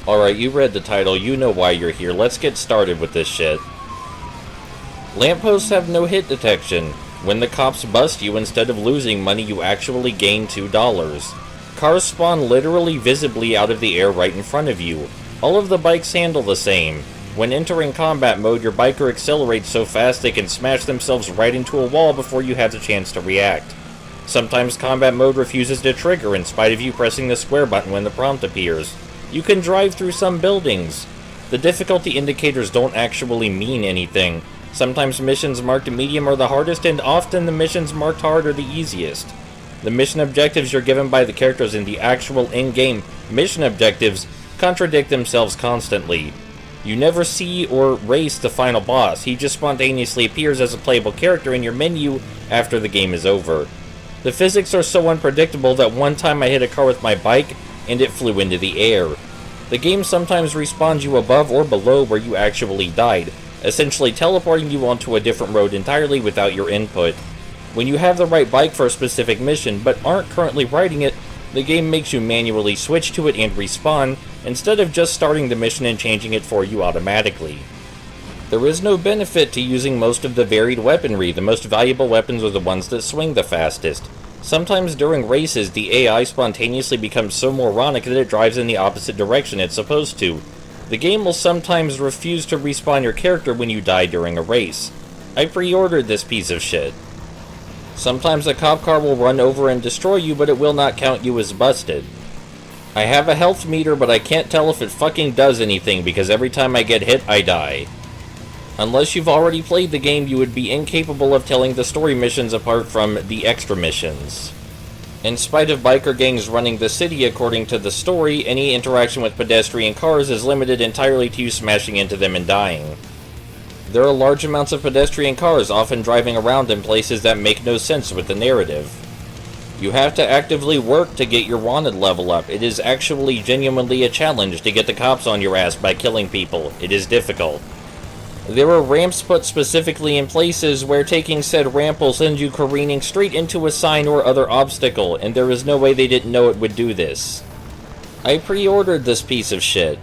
Alright, you read the title, you know why you're here. Let's get started with this shit. Lampposts have no hit detection. When the cops bust you, instead of losing money, you actually gain $2. Cars spawn literally visibly out of the air right in front of you. All of the bikes handle the same. When entering combat mode, your biker accelerates so fast they can smash themselves right into a wall before you have the chance to react. Sometimes combat mode refuses to trigger in spite of you pressing the square button when the prompt appears. You can drive through some buildings. The difficulty indicators don't actually mean anything. Sometimes missions marked medium are the hardest, and often the missions marked hard are the easiest. The mission objectives you're given by the characters in the actual in-game mission objectives contradict themselves constantly. You never see or race the final boss. He just spontaneously appears as a playable character in your menu after the game is over. The physics are so unpredictable that one time I hit a car with my bike and it flew into the air. The game sometimes respawns you above or below where you actually died, essentially teleporting you onto a different road entirely without your input. When you have the right bike for a specific mission but aren't currently riding it, the game makes you manually switch to it and respawn, instead of just starting the mission and changing it for you automatically. There is no benefit to using most of the varied weaponry. The most valuable weapons are the ones that swing the fastest. Sometimes during races, the AI spontaneously becomes so moronic that it drives in the opposite direction it's supposed to. The game will sometimes refuse to respawn your character when you die during a race. I pre-ordered this piece of shit. Sometimes a cop car will run over and destroy you, but it will not count you as busted. I have a health meter, but I can't tell if it fucking does anything because every time I get hit, I die. Unless you've already played the game, you would be incapable of telling the story missions apart from the extra missions. In spite of biker gangs running the city according to the story, any interaction with pedestrian cars is limited entirely to you smashing into them and dying. There are large amounts of pedestrian cars often driving around in places that make no sense with the narrative. You have to actively work to get your wanted level up. It is actually genuinely a challenge to get the cops on your ass by killing people. It is difficult. There are ramps put specifically in places where taking said ramp will send you careening straight into a sign or other obstacle, and there is no way they didn't know it would do this. I pre-ordered this piece of shit.